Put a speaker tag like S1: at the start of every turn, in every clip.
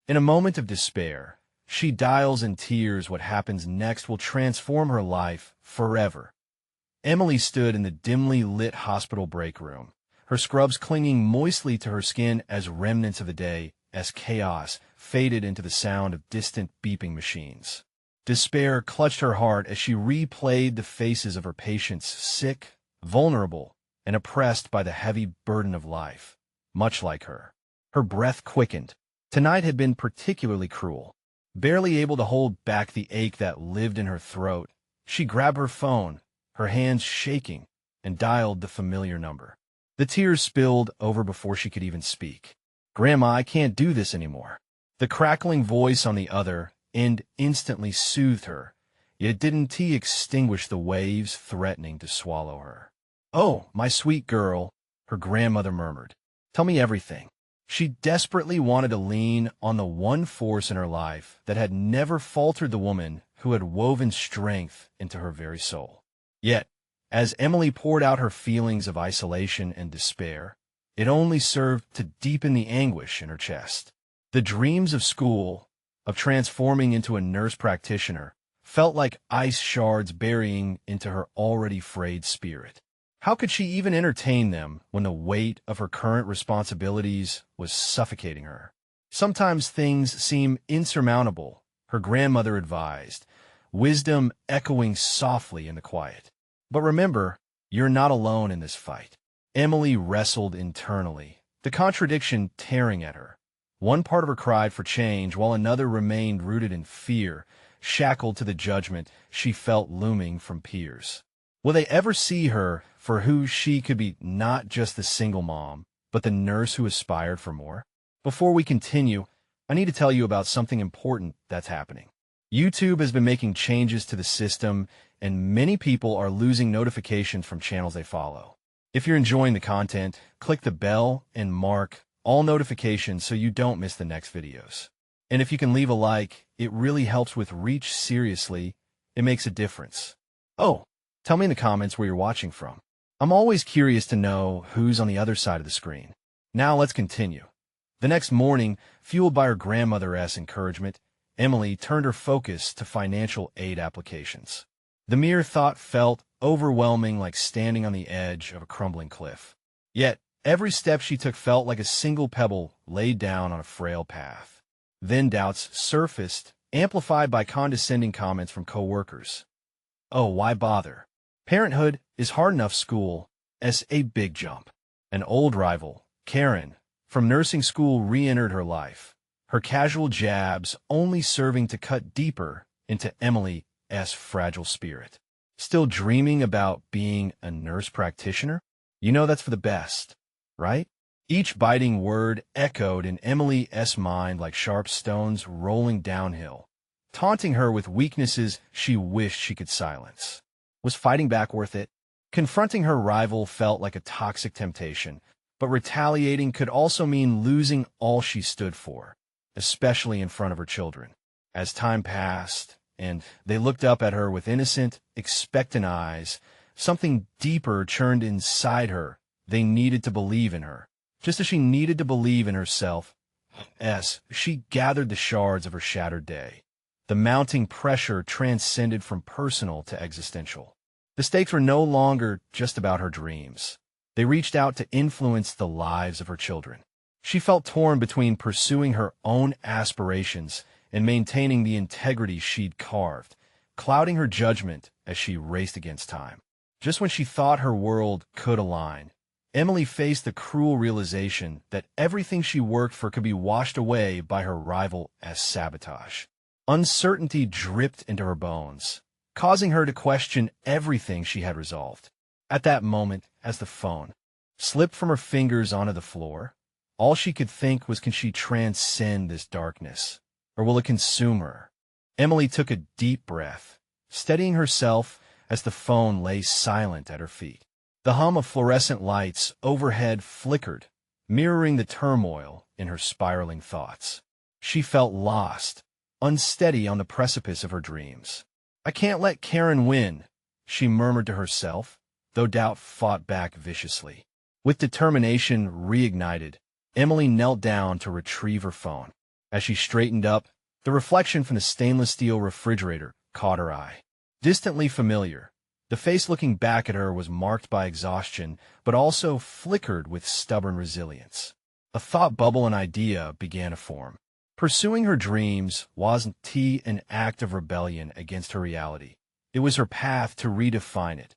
S1: In a moment of despair, she dials in tears what happens next will transform her life forever. Emily stood in the dimly lit hospital break room, her scrubs clinging moistly to her skin as remnants of the day, as chaos faded into the sound of distant beeping machines. Despair clutched her heart as she replayed the faces of her patients, sick, vulnerable, and oppressed by the heavy burden of life, much like her. Her breath quickened. Tonight had been particularly cruel. Barely able to hold back the ache that lived in her throat, she grabbed her phone, her hands shaking, and dialed the familiar number. The tears spilled over before she could even speak. "Grandma, I can't do this anymore." The crackling voice on the other end instantly soothed her, yet didn't extinguish the waves threatening to swallow her. "Oh, my sweet girl," her grandmother murmured. "Tell me everything." She desperately wanted to lean on the one force in her life that had never faltered, the woman who had woven strength into her very soul. Yet, as Emily poured out her feelings of isolation and despair, it only served to deepen the anguish in her chest. The dreams of school, of transforming into a nurse practitioner, felt like ice shards burying into her already frayed spirit. How could she even entertain them when the weight of her current responsibilities was suffocating her? "Sometimes things seem insurmountable," her grandmother advised, wisdom echoing softly in the quiet. "But remember, you're not alone in this fight." Emily wrestled internally, the contradiction tearing at her. One part of her cried for change, while another remained rooted in fear, shackled to the judgment she felt looming from peers. Will they ever see her for who she could be, not just the single mom, but the nurse who aspired for more? Before we continue, I need to tell you about something important that's happening. YouTube has been making changes to the system, and many people are losing notifications from channels they follow. If you're enjoying the content, click the bell and mark all notifications so you don't miss the next videos. And if you can leave a like, it really helps with reach. Seriously, it makes a difference. Oh, tell me in the comments where you're watching from. I'm always curious to know who's on the other side of the screen. Now let's continue. The next morning, fueled by her grandmother's encouragement, Emily turned her focus to financial aid applications. The mere thought felt overwhelming, like standing on the edge of a crumbling cliff. Yet, every step she took felt like a single pebble laid down on a frail path. Then doubts surfaced, amplified by condescending comments from coworkers. "Oh, why bother? Parenthood is hard enough. School is a big jump." An old rival, Karen, from nursing school re-entered her life, her casual jabs only serving to cut deeper into Emily's fragile spirit. "Still dreaming about being a nurse practitioner? You know that's for the best, right?" Each biting word echoed in Emily's mind like sharp stones rolling downhill, taunting her with weaknesses she wished she could silence. Was fighting back worth it? Confronting her rival felt like a toxic temptation, but retaliating could also mean losing all she stood for, especially in front of her children. As time passed, and they looked up at her with innocent, expectant eyes, something deeper churned inside her. They needed to believe in her, just as she needed to believe in herself. As she gathered the shards of her shattered day, the mounting pressure transcended from personal to existential. The stakes were no longer just about her dreams. They reached out to influence the lives of her children. She felt torn between pursuing her own aspirations and maintaining the integrity she'd carved, clouding her judgment as she raced against time. Just when she thought her world could align, Emily faced the cruel realization that everything she worked for could be washed away by her rival as sabotage. Uncertainty dripped into her bones, causing her to question everything she had resolved. At that moment, as the phone slipped from her fingers onto the floor, all she could think was, can she transcend this darkness, or will it consume her? Emily took a deep breath, steadying herself as the phone lay silent at her feet. The hum of fluorescent lights overhead flickered, mirroring the turmoil in her spiraling thoughts. She felt lost, unsteady on the precipice of her dreams. "I can't let Karen win," she murmured to herself, though doubt fought back viciously. With determination reignited, Emily knelt down to retrieve her phone. As she straightened up, the reflection from the stainless steel refrigerator caught her eye. Distantly familiar, the face looking back at her was marked by exhaustion, but also flickered with stubborn resilience. A thought bubble and idea began to form. Pursuing her dreams wasn't an act of rebellion against her reality. It was her path to redefine it.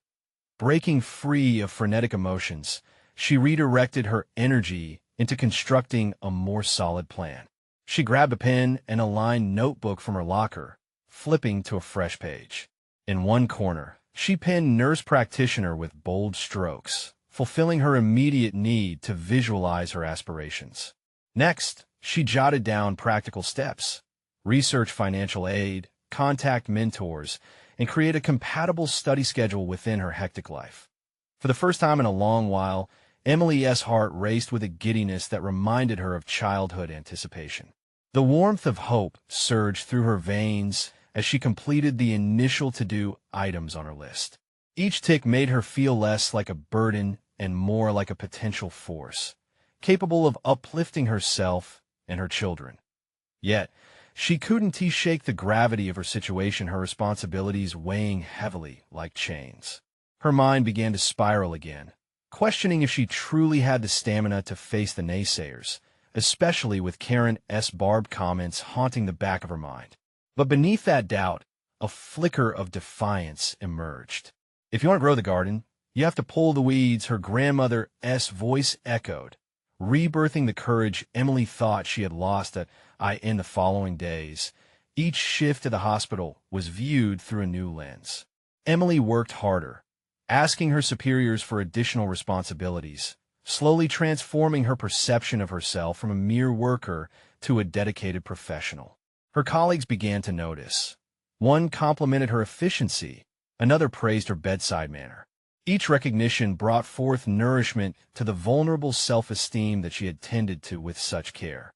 S1: Breaking free of frenetic emotions, she redirected her energy into constructing a more solid plan. She grabbed a pen and a lined notebook from her locker, flipping to a fresh page. In one corner, she penned nurse practitioner with bold strokes, fulfilling her immediate need to visualize her aspirations. Next, she jotted down practical steps, research financial aid, contact mentors, and create a compatible study schedule within her hectic life. For the first time in a long while, Emily's heart raced with a giddiness that reminded her of childhood anticipation. The warmth of hope surged through her veins as she completed the initial to-do items on her list. Each tick made her feel less like a burden and more like a potential force, capable of uplifting herself and her children. Yet, she couldn't shake the gravity of her situation, her responsibilities weighing heavily like chains. Her mind began to spiral again, questioning if she truly had the stamina to face the naysayers, especially with Karen's barbed comments haunting the back of her mind. But beneath that doubt, a flicker of defiance emerged. "If you want to grow the garden, you have to pull the weeds," her grandmother's voice echoed, rebirthing the courage Emily thought she had lost in the following days. Each shift to the hospital was viewed through a new lens. Emily worked harder, asking her superiors for additional responsibilities, slowly transforming her perception of herself from a mere worker to a dedicated professional. Her colleagues began to notice. One complimented her efficiency, another praised her bedside manner. Each recognition brought forth nourishment to the vulnerable self-esteem that she had tended to with such care.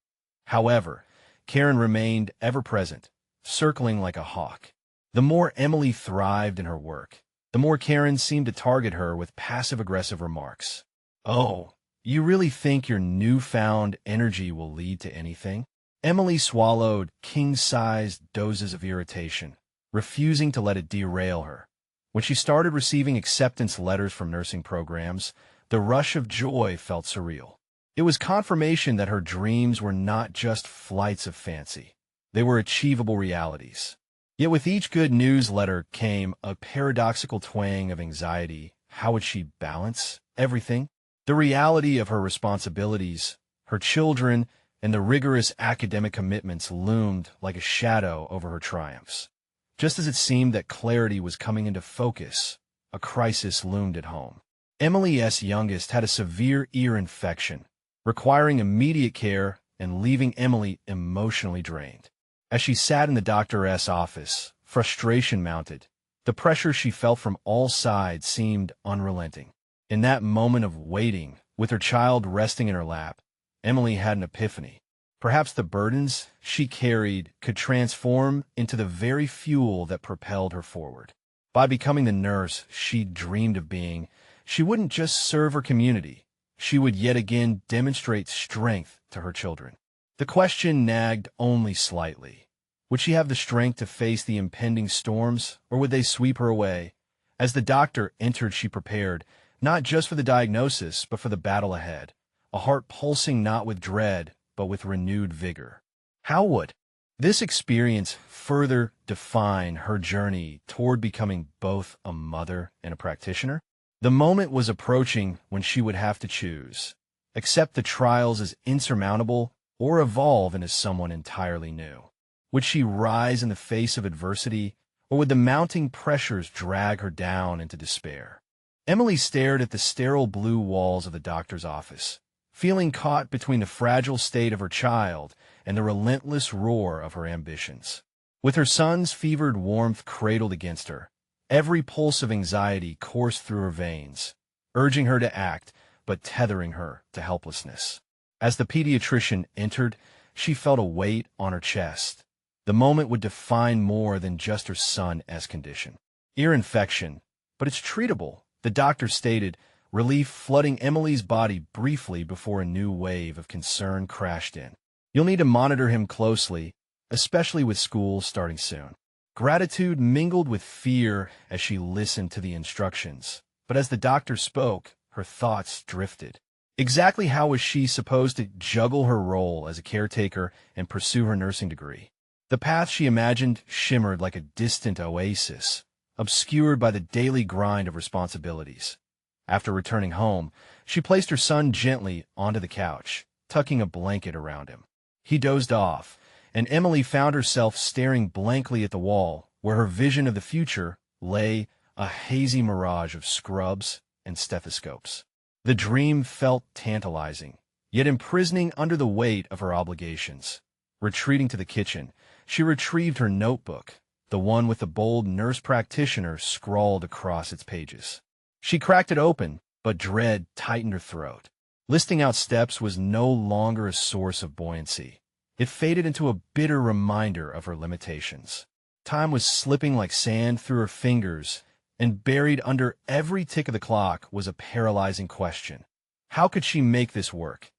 S1: However, Karen remained ever-present, circling like a hawk. The more Emily thrived in her work, the more Karen seemed to target her with passive-aggressive remarks. "Oh, you really think your newfound energy will lead to anything?" Emily swallowed king-sized doses of irritation, refusing to let it derail her. When she started receiving acceptance letters from nursing programs, the rush of joy felt surreal. It was confirmation that her dreams were not just flights of fancy. They were achievable realities. Yet with each good news letter came a paradoxical twang of anxiety. How would she balance everything? The reality of her responsibilities, her children, and the rigorous academic commitments loomed like a shadow over her triumphs. Just as it seemed that clarity was coming into focus, a crisis loomed at home. Emily's youngest had a severe ear infection, requiring immediate care and leaving Emily emotionally drained. As she sat in the doctor's office, frustration mounted. The pressure she felt from all sides seemed unrelenting. In that moment of waiting, with her child resting in her lap, Emily had an epiphany. Perhaps the burdens she carried could transform into the very fuel that propelled her forward. By becoming the nurse she dreamed of being, she wouldn't just serve her community, she would yet again demonstrate strength to her children. The question nagged only slightly. Would she have the strength to face the impending storms, or would they sweep her away? As the doctor entered, she prepared, not just for the diagnosis, but for the battle ahead, a heart pulsing not with dread, but with renewed vigor. How would this experience further define her journey toward becoming both a mother and a practitioner? The moment was approaching when she would have to choose, accept the trials as insurmountable or evolve into someone entirely new. Would she rise in the face of adversity, or would the mounting pressures drag her down into despair? Emily stared at the sterile blue walls of the doctor's office, feeling caught between the fragile state of her child and the relentless roar of her ambitions. With her son's fevered warmth cradled against her, every pulse of anxiety coursed through her veins, urging her to act, but tethering her to helplessness. As the pediatrician entered, she felt a weight on her chest. The moment would define more than just her son's condition. Ear infection, but it's treatable, the doctor stated, relief flooding Emily's body briefly before a new wave of concern crashed in. You'll need to monitor him closely, especially with school starting soon. Gratitude mingled with fear as she listened to the instructions, but as the doctor spoke, her thoughts drifted. Exactly how was she supposed to juggle her role as a caretaker and pursue her nursing degree? The path she imagined shimmered like a distant oasis, obscured by the daily grind of responsibilities. After returning home, she placed her son gently onto the couch, tucking a blanket around him. He dozed off, and Emily found herself staring blankly at the wall, where her vision of the future lay a hazy mirage of scrubs and stethoscopes. The dream felt tantalizing, yet imprisoning under the weight of her obligations. Retreating to the kitchen, she retrieved her notebook, the one with the bold nurse practitioner scrawled across its pages. She cracked it open, but dread tightened her throat. Listing out steps was no longer a source of buoyancy. It faded into a bitter reminder of her limitations. Time was slipping like sand through her fingers, and buried under every tick of the clock was a paralyzing question. How could she make this work?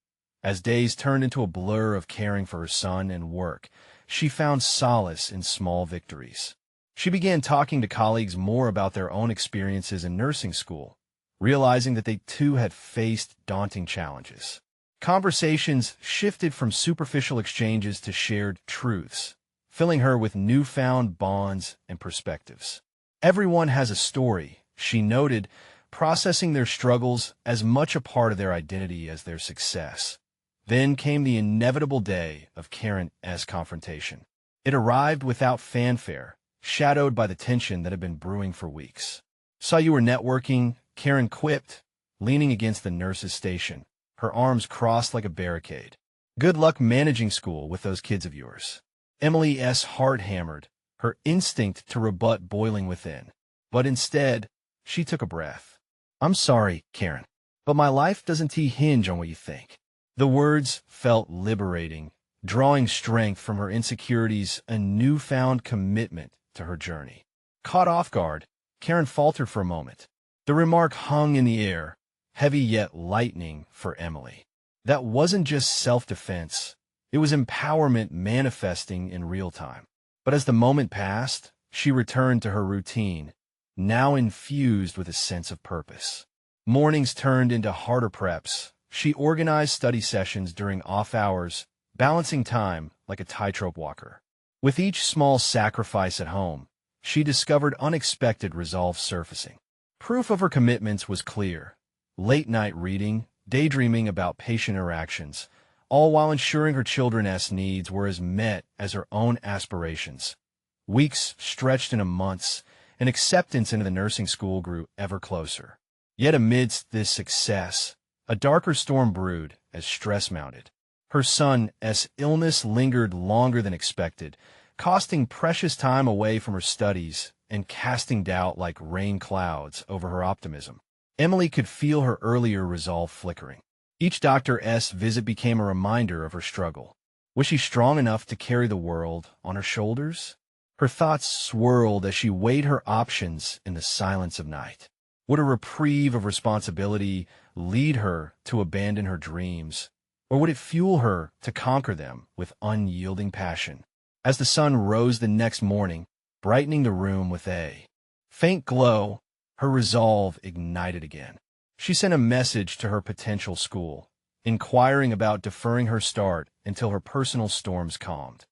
S1: As days turned into a blur of caring for her son and work, she found solace in small victories. She began talking to colleagues more about their own experiences in nursing school, realizing that they too had faced daunting challenges. Conversations shifted from superficial exchanges to shared truths, filling her with newfound bonds and perspectives. Everyone has a story, she noted, processing their struggles as much a part of their identity as their success. Then came the inevitable day of Karen's confrontation. It arrived without fanfare, shadowed by the tension that had been brewing for weeks. "Saw you were networking," Karen quipped, leaning against the nurse's station, her arms crossed like a barricade. "Good luck managing school with those kids of yours." Emily's heart hammered, her instinct to rebut boiling within. But instead, she took a breath. "I'm sorry, Karen, but my life doesn't hinge on what you think." The words felt liberating, drawing strength from her insecurities, a newfound commitment to her journey. Caught off guard, Karen faltered for a moment. The remark hung in the air, heavy yet lightning for Emily. That wasn't just self-defense, it was empowerment manifesting in real time. But as the moment passed, she returned to her routine, now infused with a sense of purpose. Mornings turned into harder preps. She organized study sessions during off hours, balancing time like a tightrope walker. With each small sacrifice at home, she discovered unexpected resolve surfacing. Proof of her commitments was clear. Late-night reading, daydreaming about patient interactions, all while ensuring her children's needs were as met as her own aspirations. Weeks stretched into months, and acceptance into the nursing school grew ever closer. Yet amidst this success, a darker storm brewed as stress mounted. Her son's illness lingered longer than expected, costing precious time away from her studies and casting doubt like rain clouds over her optimism. Emily could feel her earlier resolve flickering. Each doctor's visit became a reminder of her struggle. Was she strong enough to carry the world on her shoulders? Her thoughts swirled as she weighed her options in the silence of night. Would a reprieve of responsibility lead her to abandon her dreams, or would it fuel her to conquer them with unyielding passion? As the sun rose the next morning, brightening the room with a faint glow, her resolve ignited again. She sent a message to her potential school, inquiring about deferring her start until her personal storms calmed.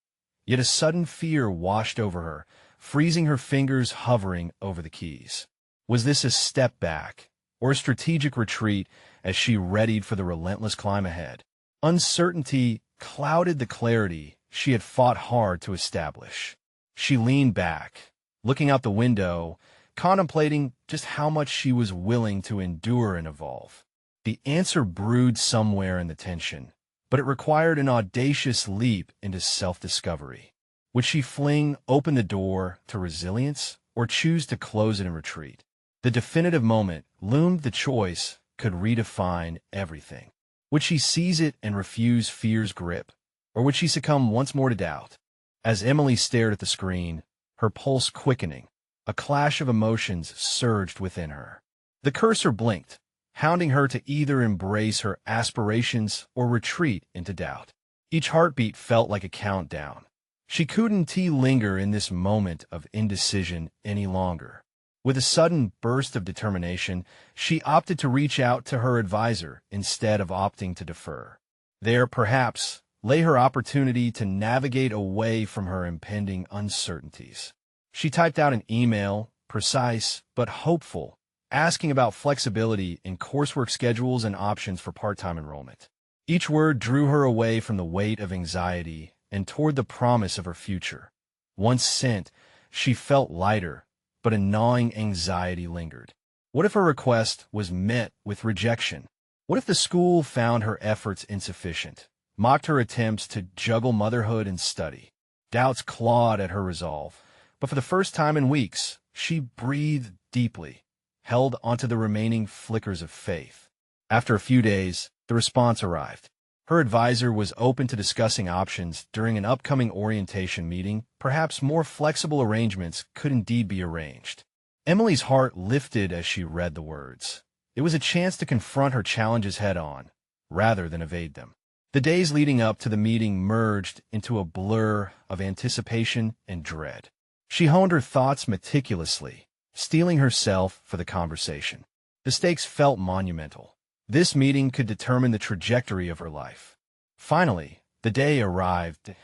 S1: Yet a sudden fear washed over her, freezing her fingers hovering over the keys. Was this a step back, or a strategic retreat as she readied for the relentless climb ahead? Uncertainty clouded the clarity she had fought hard to establish. She leaned back, looking out the window, contemplating just how much she was willing to endure and evolve. The answer brewed somewhere in the tension, but it required an audacious leap into self-discovery. Would she fling open the door to resilience, or choose to close it in retreat? The definitive moment loomed. The choice could redefine everything. Would she seize it and refuse fear's grip, or would she succumb once more to doubt? As Emily stared at the screen, her pulse quickening, a clash of emotions surged within her. The cursor blinked, hounding her to either embrace her aspirations or retreat into doubt. Each heartbeat felt like a countdown. She couldn't linger in this moment of indecision any longer. With a sudden burst of determination, she opted to reach out to her advisor instead of opting to defer. There, perhaps, lay her opportunity to navigate away from her impending uncertainties. She typed out an email, precise but hopeful, asking about flexibility in coursework schedules and options for part-time enrollment. Each word drew her away from the weight of anxiety and toward the promise of her future. Once sent, she felt lighter, but a gnawing anxiety lingered. What if her request was met with rejection? What if the school found her efforts insufficient, mocked her attempts to juggle motherhood and study? Doubts clawed at her resolve, but for the first time in weeks, she breathed deeply, held onto the remaining flickers of faith. After a few days, the response arrived. Her advisor was open to discussing options during an upcoming orientation meeting. Perhaps more flexible arrangements could indeed be arranged. Emily's heart lifted as she read the words. It was a chance to confront her challenges head-on, rather than evade them. The days leading up to the meeting merged into a blur of anticipation and dread. She honed her thoughts meticulously, steeling herself for the conversation. The stakes felt monumental. This meeting could determine the trajectory of her life. Finally, the day arrived.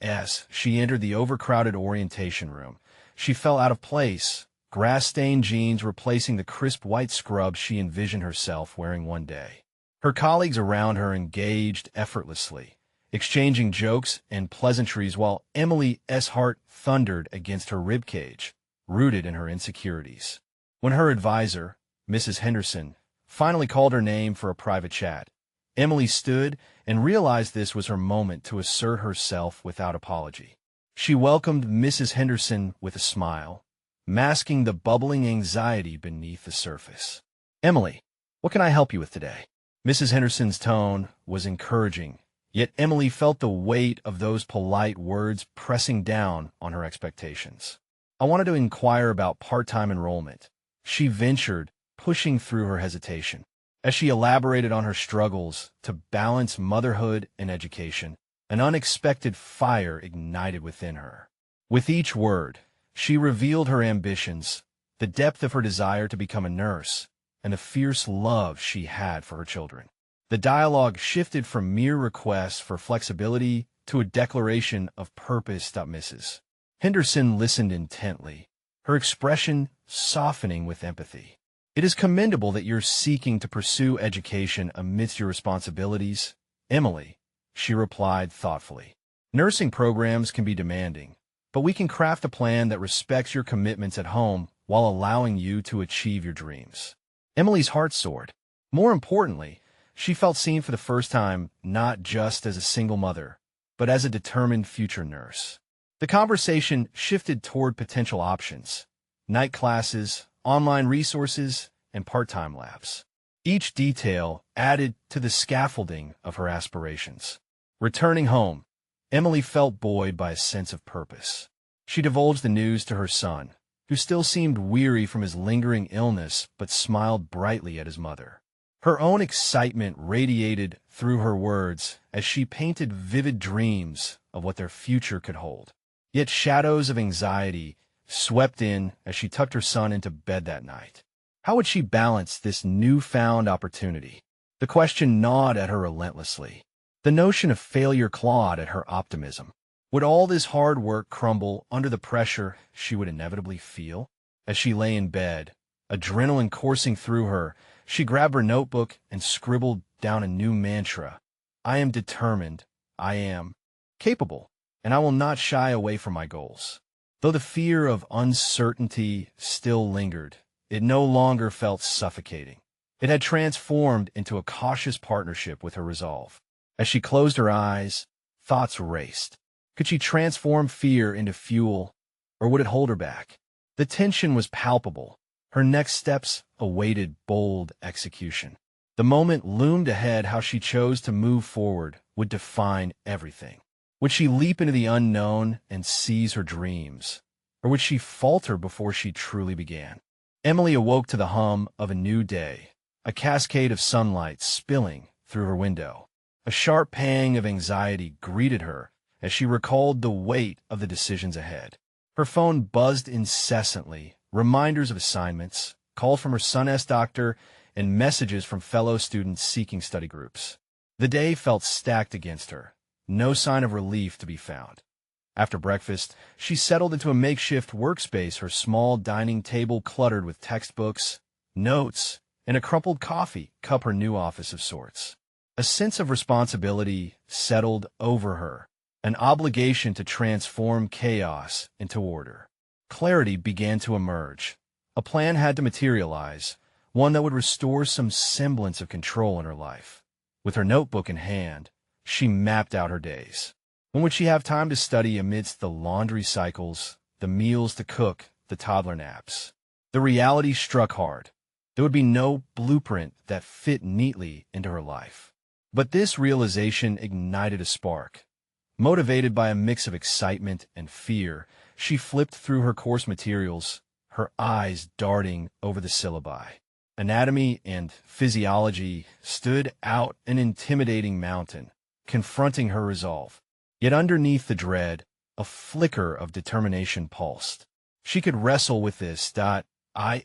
S1: As she entered the overcrowded orientation room, she fell out of place, grass-stained jeans replacing the crisp white scrubs she envisioned herself wearing one day. Her colleagues around her engaged effortlessly, exchanging jokes and pleasantries while Emily's heart thundered against her ribcage, rooted in her insecurities. When her advisor, Mrs. Henderson, finally called her name for a private chat, Emily stood and realized this was her moment to assert herself without apology. She welcomed Mrs. Henderson with a smile, masking the bubbling anxiety beneath the surface. "Emily, what can I help you with today?" Mrs. Henderson's tone was encouraging, yet Emily felt the weight of those polite words pressing down on her expectations. "I wanted to inquire about part-time enrollment," she ventured, pushing through her hesitation. As she elaborated on her struggles to balance motherhood and education, an unexpected fire ignited within her. With each word, she revealed her ambitions, the depth of her desire to become a nurse, and the fierce love she had for her children. The dialogue shifted from mere requests for flexibility to a declaration of purpose. Mrs. Henderson listened intently, her expression softening with empathy. "It is commendable that you're seeking to pursue education amidst your responsibilities, Emily," she replied thoughtfully. "Nursing programs can be demanding, but we can craft a plan that respects your commitments at home while allowing you to achieve your dreams." Emily's heart soared. More importantly, she felt seen for the first time, not just as a single mother, but as a determined future nurse. The conversation shifted toward potential options: night classes, online resources, and part-time labs. Each detail added to the scaffolding of her aspirations. Returning home, Emily felt buoyed by a sense of purpose. She divulged the news to her son, who still seemed weary from his lingering illness but smiled brightly at his mother. Her own excitement radiated through her words as she painted vivid dreams of what their future could hold. Yet shadows of anxiety swept in as she tucked her son into bed that night. How would she balance this newfound opportunity? The question gnawed at her relentlessly. The notion of failure clawed at her optimism. Would all this hard work crumble under the pressure she would inevitably feel? As she lay in bed, adrenaline coursing through her, she grabbed her notebook and scribbled down a new mantra. "I am determined, I am capable, and I will not shy away from my goals." Though the fear of uncertainty still lingered, it no longer felt suffocating. It had transformed into a cautious partnership with her resolve. As she closed her eyes, thoughts raced. Could she transform fear into fuel, or would it hold her back? The tension was palpable. Her next steps awaited bold execution. The moment loomed ahead. How she chose to move forward would define everything. Would she leap into the unknown and seize her dreams, or would she falter before she truly began? Emily awoke to the hum of a new day, a cascade of sunlight spilling through her window. A sharp pang of anxiety greeted her as she recalled the weight of the decisions ahead. Her phone buzzed incessantly, reminders of assignments, calls from her son's doctor, and messages from fellow students seeking study groups. The day felt stacked against her, no sign of relief to be found. After breakfast, she settled into a makeshift workspace, her small dining table cluttered with textbooks, notes, and a crumpled coffee cup, her new office of sorts. A sense of responsibility settled over her, an obligation to transform chaos into order. Clarity began to emerge. A plan had to materialize, one that would restore some semblance of control in her life. With her notebook in hand, she mapped out her days. When would she have time to study amidst the laundry cycles, the meals to cook, the toddler naps? The reality struck hard. There would be no blueprint that fit neatly into her life. But this realization ignited a spark. Motivated by a mix of excitement and fear, she flipped through her course materials, her eyes darting over the syllabi. Anatomy and physiology stood out an intimidating mountain, confronting her resolve. Yet underneath the dread, a flicker of determination pulsed. She could wrestle with this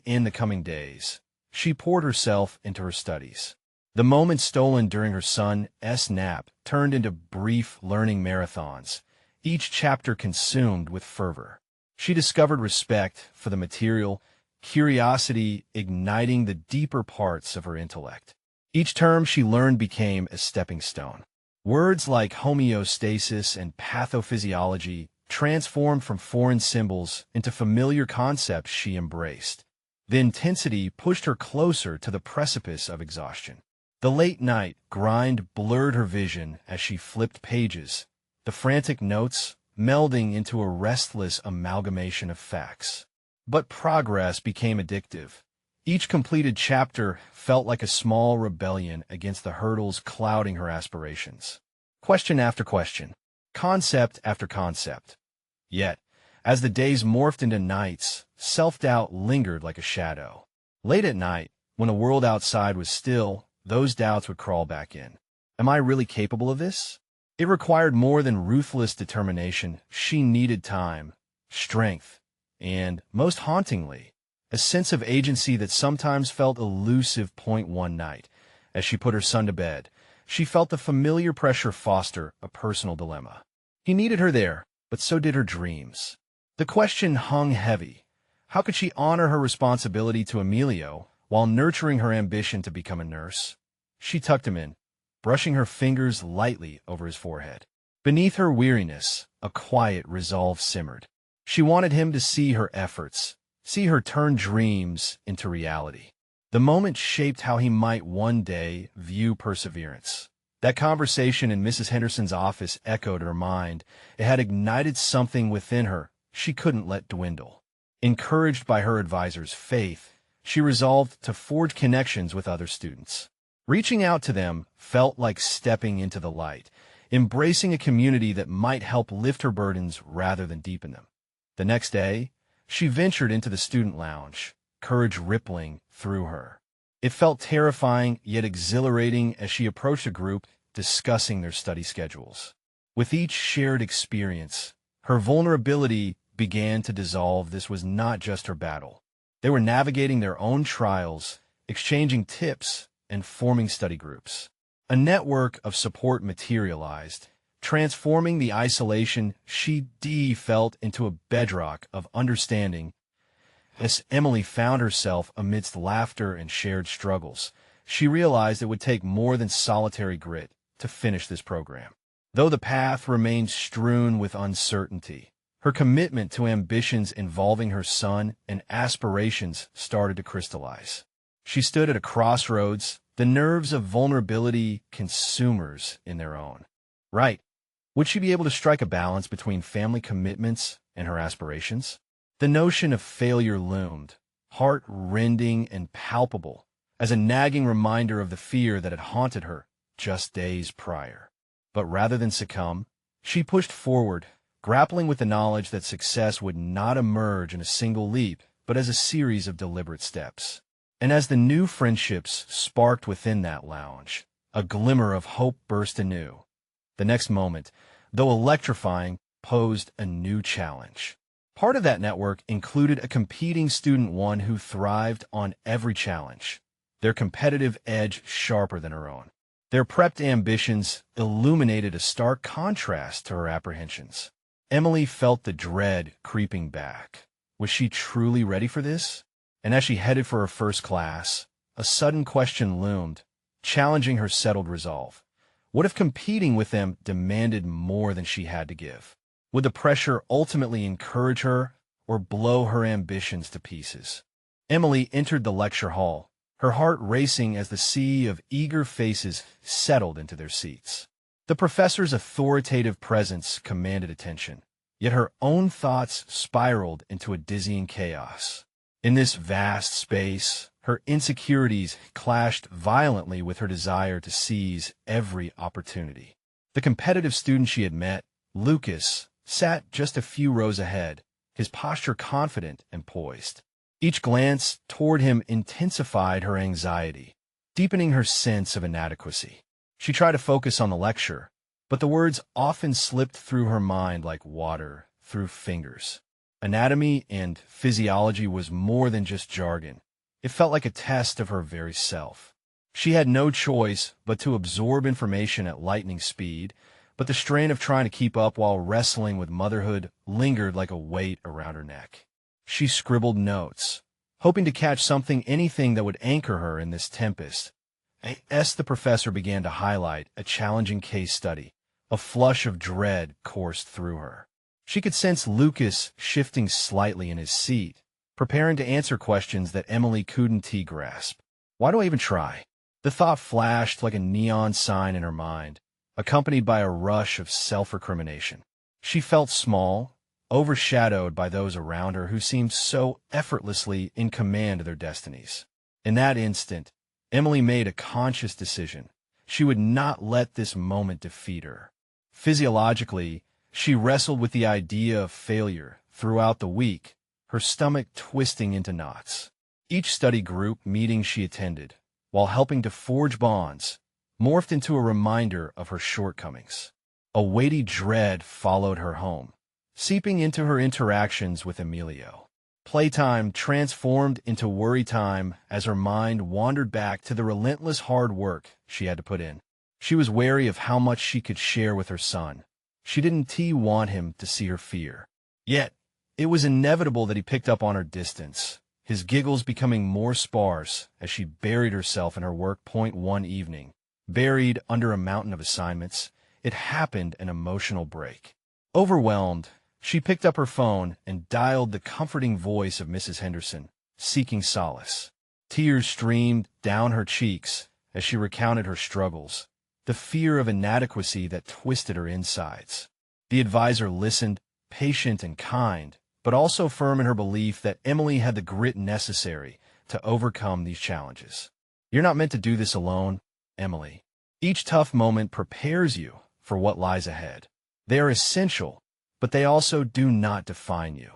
S1: in the coming days. She poured herself into her studies. The moments stolen during her son's nap turned into brief learning marathons, each chapter consumed with fervor. She discovered respect for the material, curiosity igniting the deeper parts of her intellect. Each term she learned became a stepping stone. Words like homeostasis and pathophysiology transformed from foreign symbols into familiar concepts she embraced. The intensity pushed her closer to the precipice of exhaustion. The late-night grind blurred her vision as she flipped pages, the frantic notes melding into a restless amalgamation of facts. But progress became addictive. Each completed chapter felt like a small rebellion against the hurdles clouding her aspirations. Question after question, concept after concept. Yet, as the days morphed into nights, self-doubt lingered like a shadow. Late at night, when the world outside was still, those doubts would crawl back in. Am I really capable of this? It required more than ruthless determination. She needed time, strength, and, most hauntingly, a sense of agency that sometimes felt elusive. One night, as she put her son to bed, she felt the familiar pressure foster a personal dilemma. He needed her there, but so did her dreams. The question hung heavy. How could she honor her responsibility to Emilio while nurturing her ambition to become a nurse? She tucked him in, brushing her fingers lightly over his forehead. Beneath her weariness, a quiet resolve simmered. She wanted him to see her efforts, see her turn dreams into reality. The moment shaped how he might one day view perseverance. That conversation in Mrs. Henderson's office echoed her mind. It had ignited something within her she couldn't let dwindle. Encouraged by her advisor's faith, she resolved to forge connections with other students. Reaching out to them felt like stepping into the light, embracing a community that might help lift her burdens rather than deepen them. The next day, she ventured into the student lounge, courage rippling through her. It felt terrifying yet exhilarating as she approached a group discussing their study schedules. With each shared experience, her vulnerability began to dissolve. This was not just her battle. They were navigating their own trials, exchanging tips, and forming study groups. A network of support materialized, transforming the isolation she felt into a bedrock of understanding. As Emily found herself amidst laughter and shared struggles, she realized it would take more than solitary grit to finish this program. Though the path remained strewn with uncertainty, her commitment to ambitions involving her son and aspirations started to crystallize. She stood at a crossroads, the nerves of vulnerability consumers in their own right. Would she be able to strike a balance between family commitments and her aspirations? The notion of failure loomed, heart-rending and palpable, as a nagging reminder of the fear that had haunted her just days prior. But rather than succumb, she pushed forward, grappling with the knowledge that success would not emerge in a single leap, but as a series of deliberate steps. And as the new friendships sparked within that lounge, A glimmer of hope burst anew. The next moment, though electrifying, posed a new challenge. Part of that network included a competing student one who thrived on every challenge, their competitive edge sharper than her own. Their prepped ambitions illuminated a stark contrast to her apprehensions. Emily felt the dread creeping back. Was she truly ready for this? And as she headed for her first class, a sudden question loomed, challenging her settled resolve. What if competing with them demanded more than she had to give? Would the pressure ultimately encourage her or blow her ambitions to pieces? Emily entered the lecture hall, her heart racing as the sea of eager faces settled into their seats. The professor's authoritative presence commanded attention, yet her own thoughts spiraled into a dizzying chaos. In this vast space, her insecurities clashed violently with her desire to seize every opportunity. The competitive student she had met, Lucas, sat just a few rows ahead, his posture confident and poised. Each glance toward him intensified her anxiety, deepening her sense of inadequacy. She tried to focus on the lecture, but the words often slipped through her mind like water through fingers. Anatomy and physiology was more than just jargon. It felt like a test of her very self. She had no choice but to absorb information at lightning speed, but the strain of trying to keep up while wrestling with motherhood lingered like a weight around her neck. She scribbled notes, hoping to catch anything that would anchor her in this tempest. As the professor began to highlight a challenging case study, a flush of dread coursed through her. She could sense Lucas shifting slightly in his seat, preparing to answer questions that Emily couldn't grasp. Why do I even try? The thought flashed like a neon sign in her mind, accompanied by a rush of self-recrimination. She felt small, overshadowed by those around her who seemed so effortlessly in command of their destinies. In that instant, Emily made a conscious decision. She would not let this moment defeat her. Physiologically, she wrestled with the idea of failure throughout the week, her stomach twisting into knots. Each study group meeting she attended, while helping to forge bonds, morphed into a reminder of her shortcomings. A weighty dread followed her home, seeping into her interactions with Emilio. Playtime transformed into worry time as her mind wandered back to the relentless hard work she had to put in. She was wary of how much she could share with her son. She didn't want him to see her fear. Yet, it was inevitable that he picked up on her distance, his giggles becoming more sparse as she buried herself in her work. One evening, buried under a mountain of assignments, it happened an emotional break. Overwhelmed, she picked up her phone and dialed the comforting voice of Mrs. Henderson, seeking solace. Tears streamed down her cheeks as she recounted her struggles, the fear of inadequacy that twisted her insides. The advisor listened, patient and kind, but also firm in her belief that Emily had the grit necessary to overcome these challenges. You're not meant to do this alone, Emily. Each tough moment prepares you for what lies ahead. They are essential, but they also do not define you.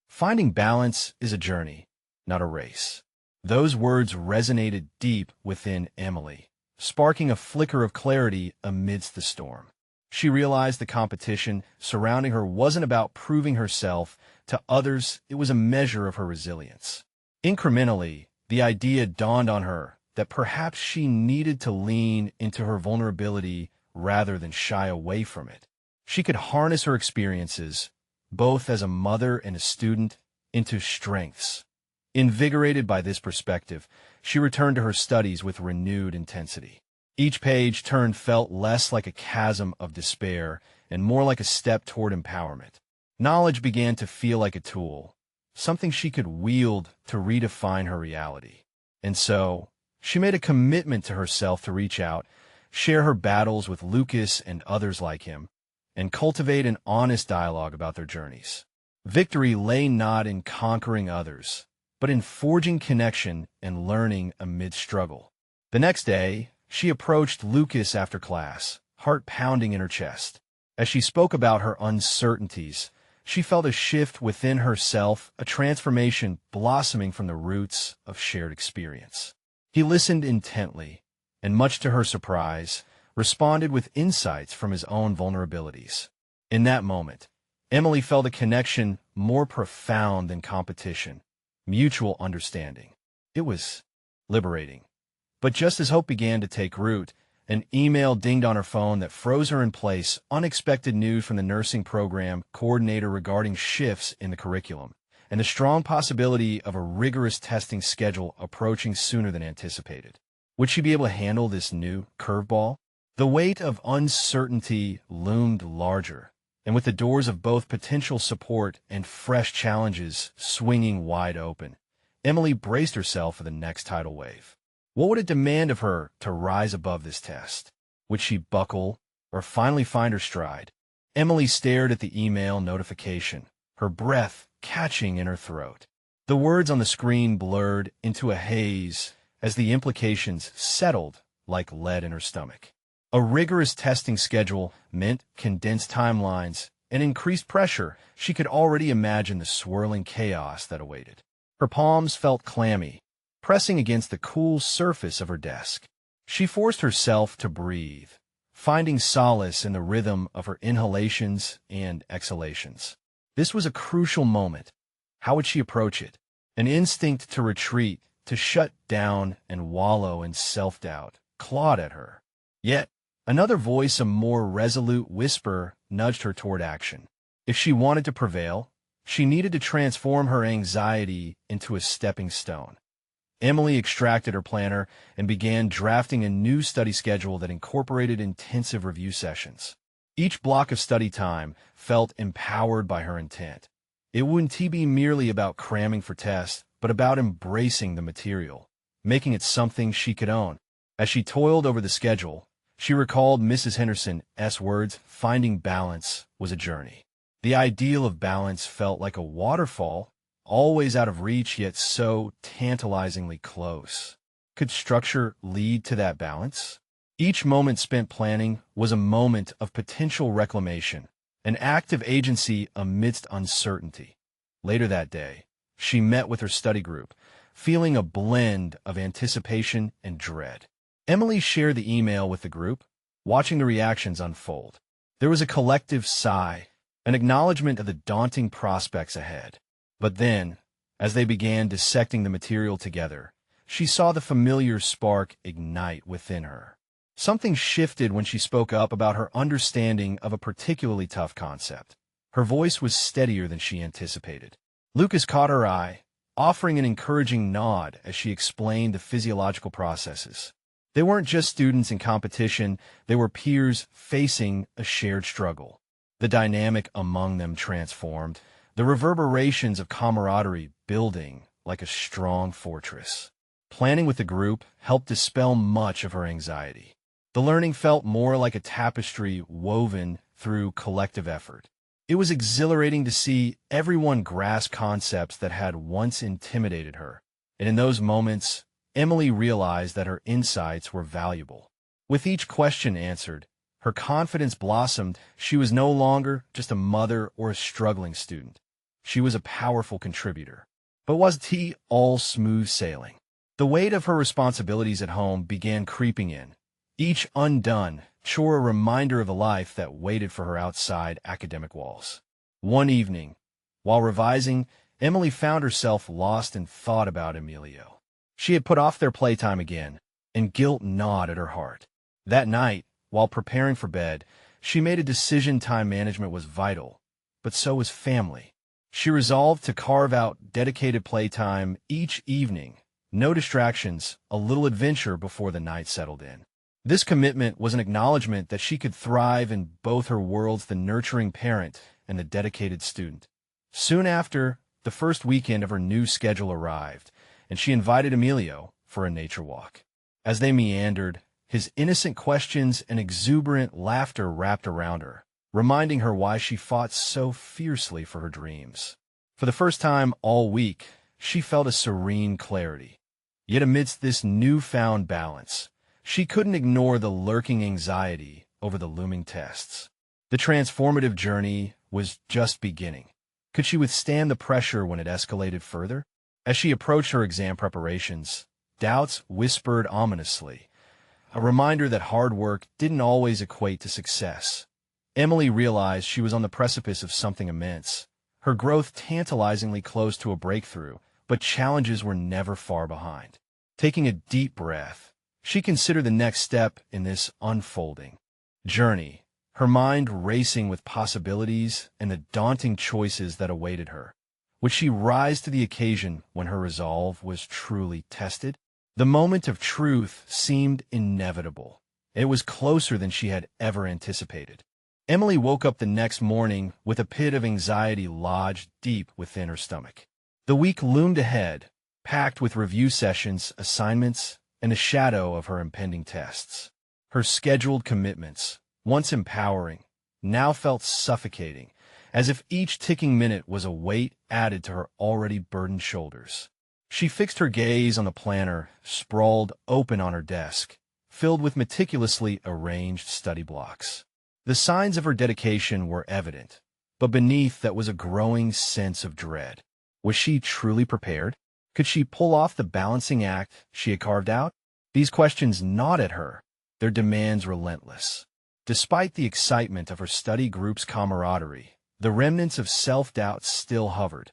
S1: Finding balance is a journey, not a race. Those words resonated deep within Emily, sparking a flicker of clarity amidst the storm. She realized the competition surrounding her wasn't about proving herself to others, it was a measure of her resilience. Incrementally, the idea dawned on her that perhaps she needed to lean into her vulnerability rather than shy away from it. She could harness her experiences, both as a mother and a student, into strengths. Invigorated by this perspective, she returned to her studies with renewed intensity. Each page turned felt less like a chasm of despair and more like a step toward empowerment. Knowledge began to feel like a tool, something she could wield to redefine her reality. And so, she made a commitment to herself to reach out, share her battles with Lucas and others like him, and cultivate an honest dialogue about their journeys. Victory lay not in conquering others, but in forging connection and learning amid struggle. The next day, she approached Lucas after class, heart pounding in her chest. As she spoke about her uncertainties, she felt a shift within herself, a transformation blossoming from the roots of shared experience. He listened intently, and much to her surprise, responded with insights from his own vulnerabilities. In that moment, Emily felt a connection more profound than competition, mutual understanding. It was liberating. But just as hope began to take root, an email dinged on her phone that froze her in place. Unexpected news from the nursing program coordinator regarding shifts in the curriculum, and the strong possibility of a rigorous testing schedule approaching sooner than anticipated. Would she be able to handle this new curveball? The weight of uncertainty loomed larger, and with the doors of both potential support and fresh challenges swinging wide open, Emily braced herself for the next tidal wave. What would it demand of her to rise above this test? Would she buckle or finally find her stride? Emily stared at the email notification, her breath catching in her throat. The words on the screen blurred into a haze as the implications settled like lead in her stomach. A rigorous testing schedule meant condensed timelines and increased pressure. She could already imagine the swirling chaos that awaited. Her palms felt clammy, pressing against the cool surface of her desk. She forced herself to breathe, finding solace in the rhythm of her inhalations and exhalations. This was a crucial moment. How would she approach it? An instinct to retreat, to shut down and wallow in self-doubt, clawed at her. Yet, another voice, a more resolute whisper, nudged her toward action. If she wanted to prevail, she needed to transform her anxiety into a stepping stone. Emily extracted her planner and began drafting a new study schedule that incorporated intensive review sessions. Each block of study time felt empowered by her intent. It wouldn't be merely about cramming for tests, but about embracing the material, making it something she could own. As she toiled over the schedule, she recalled Mrs. Henderson's words, "Finding balance was a journey." The ideal of balance felt like a waterfall, always out of reach, yet so tantalizingly close. Could structure lead to that balance? Each moment spent planning was a moment of potential reclamation, an act of agency amidst uncertainty. Later that day, she met with her study group, feeling a blend of anticipation and dread. Emily shared the email with the group, watching the reactions unfold. There was a collective sigh, an acknowledgement of the daunting prospects ahead. But then, as they began dissecting the material together, she saw the familiar spark ignite within her. Something shifted when she spoke up about her understanding of a particularly tough concept. Her voice was steadier than she anticipated. Lucas caught her eye, offering an encouraging nod as she explained the physiological processes. They weren't just students in competition, they were peers facing a shared struggle. The dynamic among them transformed, the reverberations of camaraderie building like a strong fortress. Planning with the group helped dispel much of her anxiety. The learning felt more like a tapestry woven through collective effort. It was exhilarating to see everyone grasp concepts that had once intimidated her, and in those moments, Emily realized that her insights were valuable. With each question answered, her confidence blossomed. She was no longer just a mother or a struggling student. She was a powerful contributor. But was it all smooth sailing? The weight of her responsibilities at home began creeping in. Each undone chore a reminder of the life that waited for her outside academic walls. One evening, while revising, Emily found herself lost in thought about Emilio. She had put off their playtime again, and guilt gnawed at her heart. That night, while preparing for bed, she made a decision. Time management was vital, but so was family. She resolved to carve out dedicated playtime each evening, no distractions, a little adventure before the night settled in. This commitment was an acknowledgement that she could thrive in both her worlds, the nurturing parent and the dedicated student. Soon after, the first weekend of her new schedule arrived, and she invited Emilio for a nature walk. As they meandered, his innocent questions and exuberant laughter wrapped around her, reminding her why she fought so fiercely for her dreams. For the first time all week, she felt a serene clarity. Yet amidst this newfound balance, she couldn't ignore the lurking anxiety over the looming tests. The transformative journey was just beginning. Could she withstand the pressure when it escalated further? As she approached her exam preparations, doubts whispered ominously. a reminder that hard work didn't always equate to success. Emily realized she was on the precipice of something immense, her growth tantalizingly close to a breakthrough, but challenges were never far behind. Taking a deep breath, she considered the next step in this unfolding journey, her mind racing with possibilities and the daunting choices that awaited her. Would she rise to the occasion when her resolve was truly tested? The moment of truth seemed inevitable. It was closer than she had ever anticipated. Emily woke up the next morning with a pit of anxiety lodged deep within her stomach. The week loomed ahead, packed with review sessions, assignments, and the shadow of her impending tests. Her scheduled commitments, once empowering, now felt suffocating, as if each ticking minute was a weight added to her already burdened shoulders. She fixed her gaze on the planner, sprawled open on her desk, filled with meticulously arranged study blocks. The signs of her dedication were evident, but beneath that was a growing sense of dread. Was she truly prepared? Could she pull off the balancing act she had carved out? These questions gnawed at her, their demands relentless. Despite the excitement of her study group's camaraderie, the remnants of self-doubt still hovered.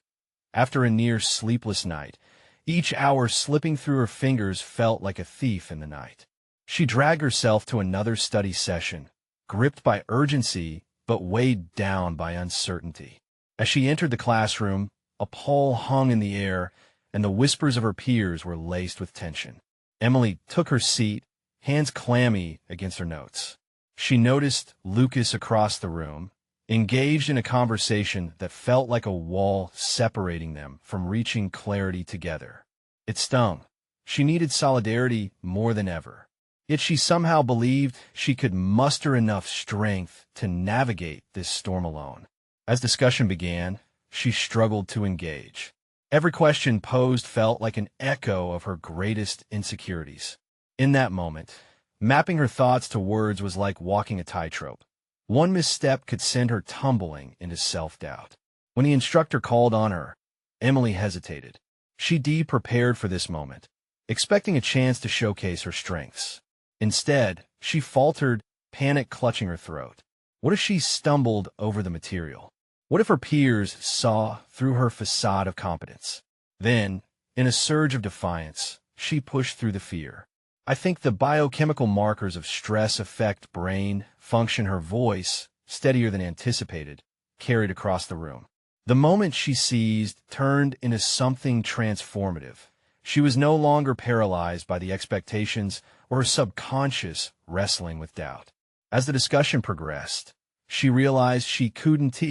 S1: After a near sleepless night, each hour slipping through her fingers felt like a thief in the night. She dragged herself to another study session, gripped by urgency but weighed down by uncertainty. As she entered the classroom, a pall hung in the air, and the whispers of her peers were laced with tension. Emily took her seat, hands clammy against her notes. She noticed Lucas across the room, engaged in a conversation that felt like a wall separating them from reaching clarity together. It stung. She needed solidarity more than ever. Yet she somehow believed she could muster enough strength to navigate this storm alone. As discussion began, she struggled to engage. Every question posed felt like an echo of her greatest insecurities. In that moment, mapping her thoughts to words was like walking a tightrope. One misstep could send her tumbling into self-doubt. When the instructor called on her, Emily hesitated. She prepared for this moment, expecting a chance to showcase her strengths. Instead, she faltered, panic clutching her throat. What if she stumbled over the material? What if her peers saw through her facade of competence? Then, in a surge of defiance, she pushed through the fear. I think the biochemical markers of stress affect brain function. Her voice, steadier than anticipated, carried across the room. The moment she seized turned into something transformative. She was no longer paralyzed by the expectations or her subconscious wrestling with doubt. As the discussion progressed, she realized she couldn't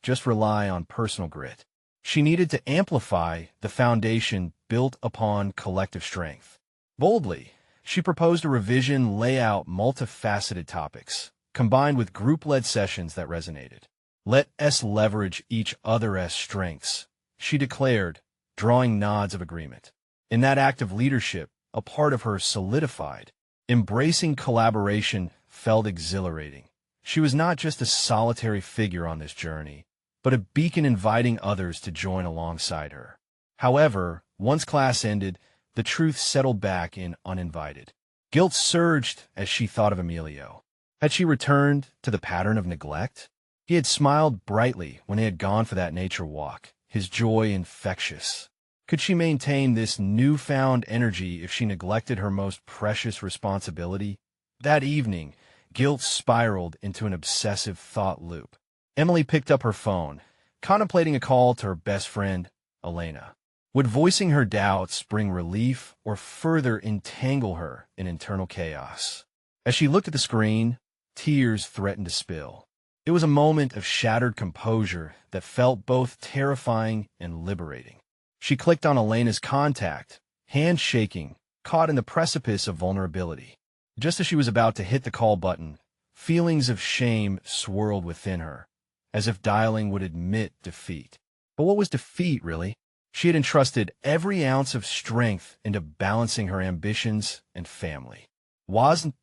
S1: just rely on personal grit. She needed to amplify the foundation built upon collective strength. Boldly, she proposed a revision layout multifaceted topics, combined with group-led sessions that resonated. Let us leverage each other's strengths, she declared, drawing nods of agreement. In that act of leadership, a part of her solidified. Embracing collaboration felt exhilarating. She was not just a solitary figure on this journey, but a beacon inviting others to join alongside her. However, once class ended, the truth settled back in uninvited. Guilt surged as she thought of Emilio. Had she returned to the pattern of neglect? He had smiled brightly when they had gone for that nature walk, his joy infectious. Could she maintain this newfound energy if she neglected her most precious responsibility? That evening, guilt spiraled into an obsessive thought loop. Emily picked up her phone, contemplating a call to her best friend, Elena. Would voicing her doubts bring relief or further entangle her in internal chaos? As she looked at the screen, tears threatened to spill. It was a moment of shattered composure that felt both terrifying and liberating. She clicked on Elena's contact, hand shaking, caught in the precipice of vulnerability. Just as she was about to hit the call button, feelings of shame swirled within her, as if dialing would admit defeat. But what was defeat, really? She had entrusted every ounce of strength into balancing her ambitions and family. Wasn't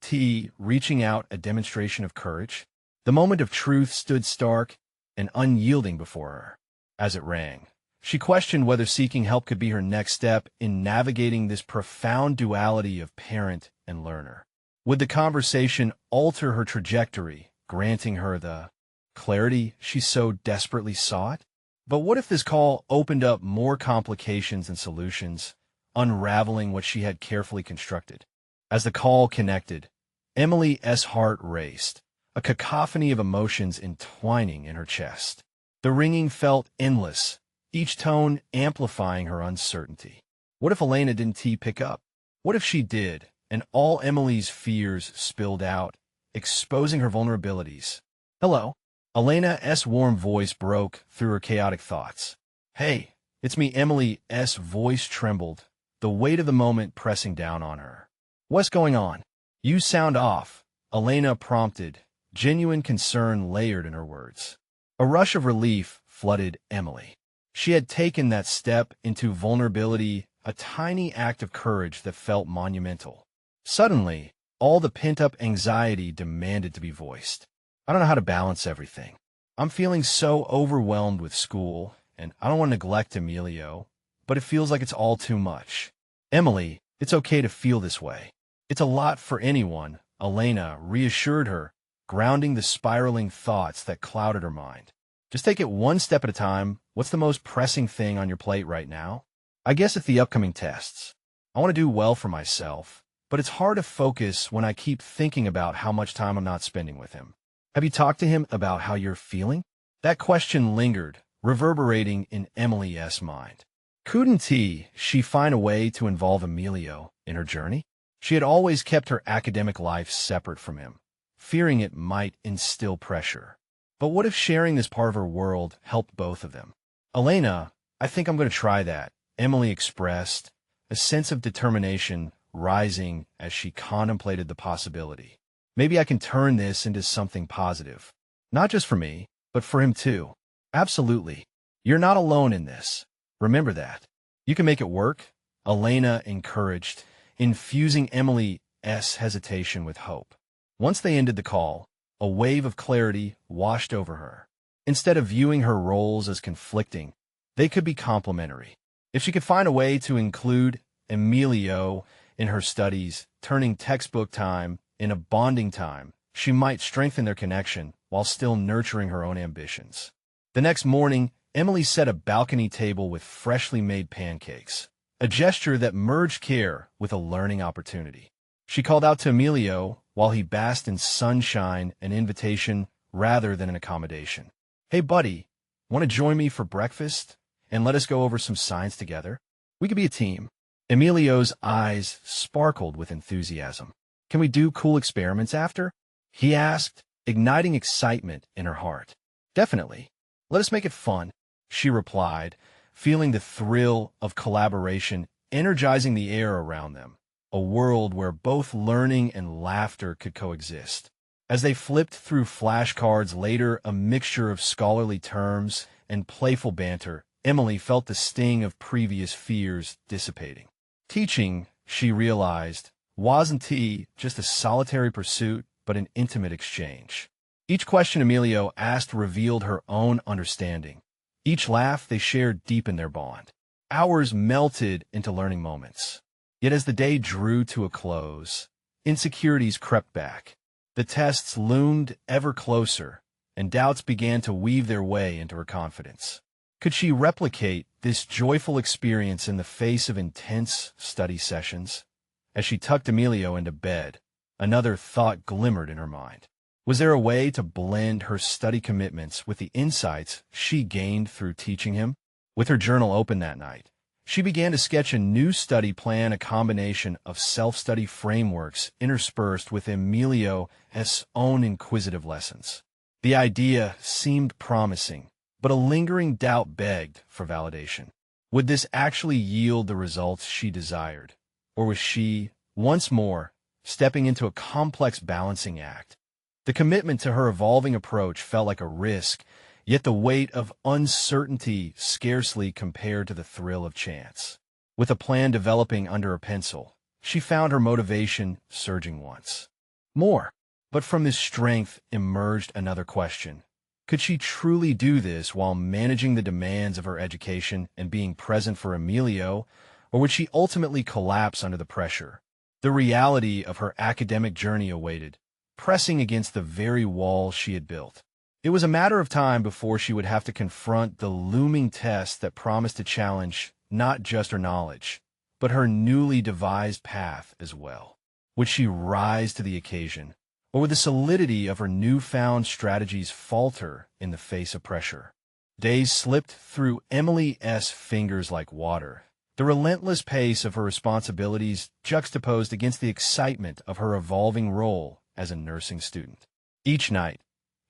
S1: reaching out a demonstration of courage? The moment of truth stood stark and unyielding before her. As it rang, she questioned whether seeking help could be her next step in navigating this profound duality of parent and learner. Would the conversation alter her trajectory, granting her the clarity she so desperately sought? But what if this call opened up more complications and solutions, unraveling what she had carefully constructed? As the call connected, Emily's heart raced, a cacophony of emotions entwining in her chest. The ringing felt endless, each tone amplifying her uncertainty. What if Elena didn't pick up? What if she did, and all Emily's fears spilled out, exposing her vulnerabilities? "Hello." Elena's warm voice broke through her chaotic thoughts. "Hey, it's me." Emily's voice trembled, the weight of the moment pressing down on her. "What's going on? You sound off," Elena prompted, genuine concern layered in her words. A rush of relief flooded Emily. She had taken that step into vulnerability, a tiny act of courage that felt monumental. Suddenly, all the pent-up anxiety demanded to be voiced. "I don't know how to balance everything. I'm feeling so overwhelmed with school, and I don't want to neglect Emilio, but it feels like it's all too much." "Emily, it's okay to feel this way. It's a lot for anyone," Elena reassured her, grounding the spiraling thoughts that clouded her mind. "Just take it one step at a time. What's the most pressing thing on your plate right now?" "I guess it's the upcoming tests. I want to do well for myself, but it's hard to focus when I keep thinking about how much time I'm not spending with him." "Have you talked to him about how you're feeling?" That question lingered, reverberating in Emily's mind. Couldn't she find a way to involve Emilio in her journey? She had always kept her academic life separate from him, fearing it might instill pressure. But what if sharing this part of her world helped both of them? "Elena, I think I'm going to try that," Emily expressed, a sense of determination rising as she contemplated the possibility. "Maybe I can turn this into something positive. Not just for me, but for him too." "Absolutely. You're not alone in this. Remember that. You can make it work," Elena encouraged, infusing Emily's hesitation with hope. Once they ended the call, a wave of clarity washed over her. Instead of viewing her roles as conflicting, they could be complementary. If she could find a way to include Emilio in her studies, turning textbook time into bonding time, she might strengthen their connection while still nurturing her own ambitions. The next morning, Emily set a balcony table with freshly made pancakes, a gesture that merged care with a learning opportunity. She called out to Emilio while he basked in sunshine, an invitation rather than an accommodation. "Hey, buddy, want to join me for breakfast and let us go over some science together? We could be a team." Emilio's eyes sparkled with enthusiasm. "Can we do cool experiments after?" he asked, igniting excitement in her heart. "Definitely. Let us make it fun," she replied, feeling the thrill of collaboration energizing the air around them, a world where both learning and laughter could coexist. As they flipped through flashcards later, a mixture of scholarly terms and playful banter, Emily felt the sting of previous fears dissipating. Teaching, she realized, wasn't just a solitary pursuit, but an intimate exchange. Each question Emilio asked revealed her own understanding. Each laugh they shared deepened their bond. Hours melted into learning moments. Yet as the day drew to a close, insecurities crept back. The tests loomed ever closer, and doubts began to weave their way into her confidence. Could she replicate this joyful experience in the face of intense study sessions? As she tucked Emilio into bed, another thought glimmered in her mind. Was there a way to blend her study commitments with the insights she gained through teaching him? With her journal open that night, she began to sketch a new study plan, a combination of self-study frameworks interspersed with Emilio's own inquisitive lessons. The idea seemed promising, but a lingering doubt begged for validation. Would this actually yield the results she desired? Or was she, once more, stepping into a complex balancing act? The commitment to her evolving approach felt like a risk, yet the weight of uncertainty scarcely compared to the thrill of chance. With a plan developing under her pencil, she found her motivation surging once more. But from this strength emerged another question. Could she truly do this while managing the demands of her education and being present for Emilio, or would she ultimately collapse under the pressure? The reality of her academic journey awaited, pressing against the very wall she had built. It was a matter of time before she would have to confront the looming test that promised to challenge not just her knowledge, but her newly devised path as well. Would she rise to the occasion, or would the solidity of her newfound strategies falter in the face of pressure? Days slipped through Emily's fingers like water, the relentless pace of her responsibilities juxtaposed against the excitement of her evolving role as a nursing student. Each night,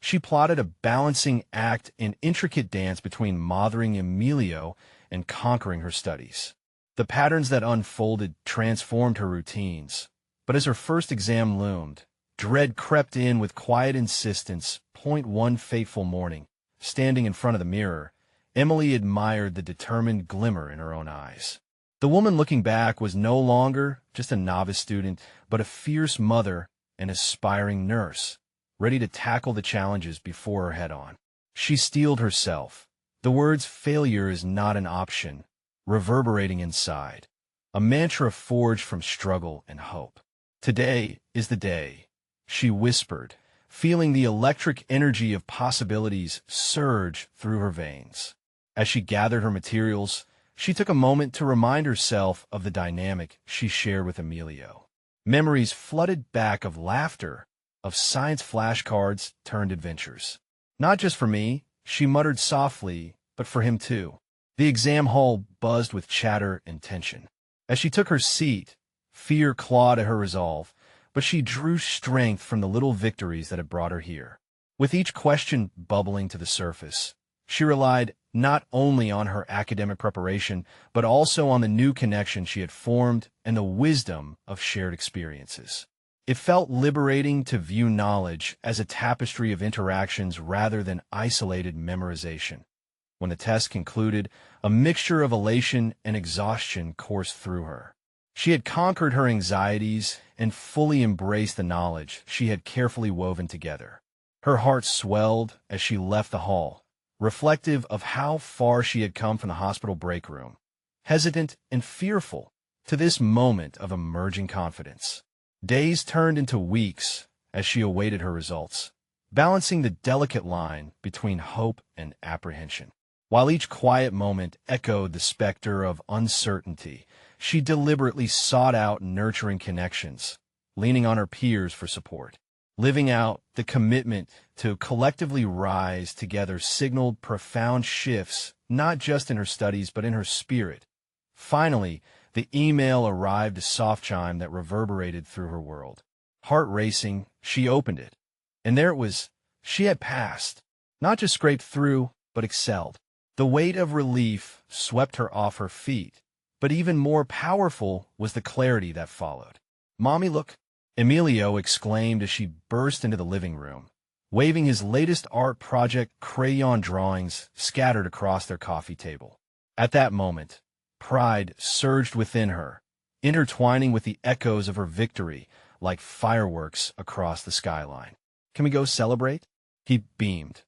S1: she plotted a balancing act in intricate dance between mothering Emilio and conquering her studies. The patterns that unfolded transformed her routines, but as her first exam loomed, dread crept in with quiet insistence. One fateful morning, standing in front of the mirror, Emily admired the determined glimmer in her own eyes. The woman looking back was no longer just a novice student, but a fierce mother and aspiring nurse, ready to tackle the challenges before her head-on. She steeled herself, the words "failure is not an option" reverberating inside, a mantra forged from struggle and hope. "Today is the day," she whispered, feeling the electric energy of possibilities surge through her veins. As she gathered her materials, she took a moment to remind herself of the dynamic she shared with Emilio. Memories flooded back of laughter, of science flashcards turned adventures. "Not just for me," she muttered softly, "but for him too." The exam hall buzzed with chatter and tension. As she took her seat, fear clawed at her resolve, but she drew strength from the little victories that had brought her here. With each question bubbling to the surface, she relied not only on her academic preparation, but also on the new connection she had formed and the wisdom of shared experiences. It felt liberating to view knowledge as a tapestry of interactions rather than isolated memorization. When the test concluded, a mixture of elation and exhaustion coursed through her. She had conquered her anxieties and fully embraced the knowledge she had carefully woven together. Her heart swelled as she left the hall, reflective of how far she had come from the hospital break room, hesitant and fearful, to this moment of emerging confidence. Days turned into weeks as she awaited her results, balancing the delicate line between hope and apprehension. While each quiet moment echoed the specter of uncertainty, she deliberately sought out nurturing connections, leaning on her peers for support. Living out the commitment to collectively rise together signaled profound shifts, not just in her studies but in her spirit. Finally, the email arrived, a soft chime that reverberated through her world. Heart racing, she opened it. And there it was. She had passed. Not just scraped through, but excelled. The weight of relief swept her off her feet, but even more powerful was the clarity that followed. "Mommy, look!" Emilio exclaimed as she burst into the living room, waving his latest art project crayon drawings scattered across their coffee table. At that moment, pride surged within her, intertwining with the echoes of her victory like fireworks across the skyline. "Can we go celebrate?" He beamed.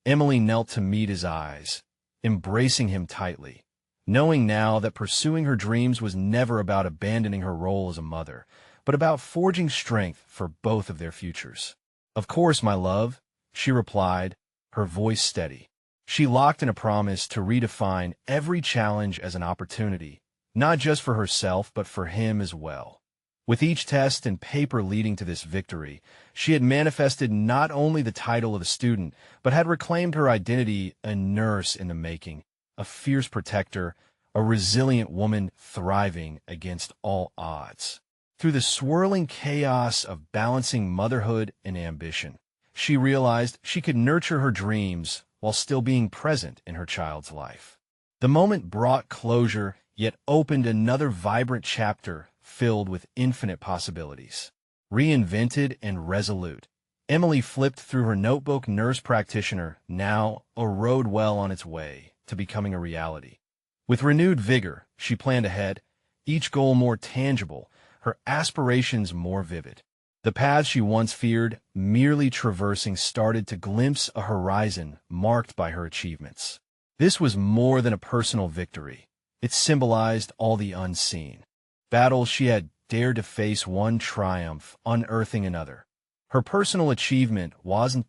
S1: Emily knelt to meet his eyes, embracing him tightly, knowing now that pursuing her dreams was never about abandoning her role as a mother, but about forging strength for both of their futures. "Of course, my love," she replied, her voice steady. She locked in a promise to redefine every challenge as an opportunity, not just for herself, but for him as well. With each test and paper leading to this victory, she had manifested not only the title of a student, but had reclaimed her identity, a nurse in the making, a fierce protector, a resilient woman thriving against all odds. Through the swirling chaos of balancing motherhood and ambition, she realized she could nurture her dreams while still being present in her child's life. The moment brought closure, yet opened another vibrant chapter filled with infinite possibilities. Reinvented and resolute, Emily flipped through her notebook. Nurse practitioner, now a road well on its way to becoming a reality. With renewed vigor, she planned ahead, each goal more tangible, her aspirations more vivid. The path she once feared merely traversing started to glimpse a horizon marked by her achievements. This was more than a personal victory. It symbolized all the unseen. Battles she had dared to face one triumph, unearthing another. Her personal achievement wasn't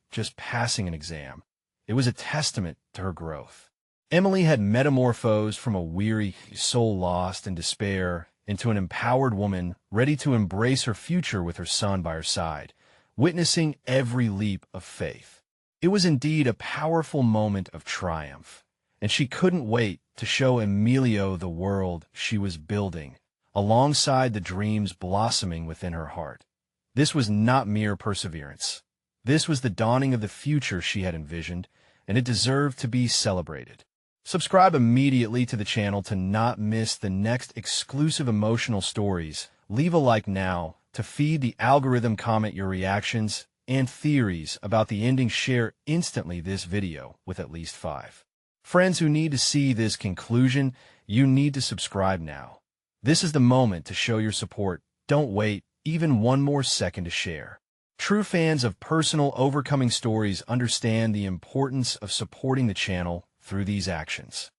S1: just passing an exam. It was a testament to her growth. Emily had metamorphosed from a weary soul lost in despair into an empowered woman ready to embrace her future with her son by her side, witnessing every leap of faith. It was indeed a powerful moment of triumph, and she couldn't wait to show Emilio the world she was building, alongside the dreams blossoming within her heart. This was not mere perseverance. This was the dawning of the future she had envisioned, and it deserved to be celebrated. Subscribe immediately to the channel to not miss the next exclusive emotional stories. Leave a like now to feed the algorithm. Comment your reactions and theories about the ending. Share instantly this video with at least 5 friends who need to see this conclusion. You need to subscribe now. This is the moment to show your support. Don't wait even one more second to share. True fans of personal overcoming stories understand the importance of supporting the channel through these actions.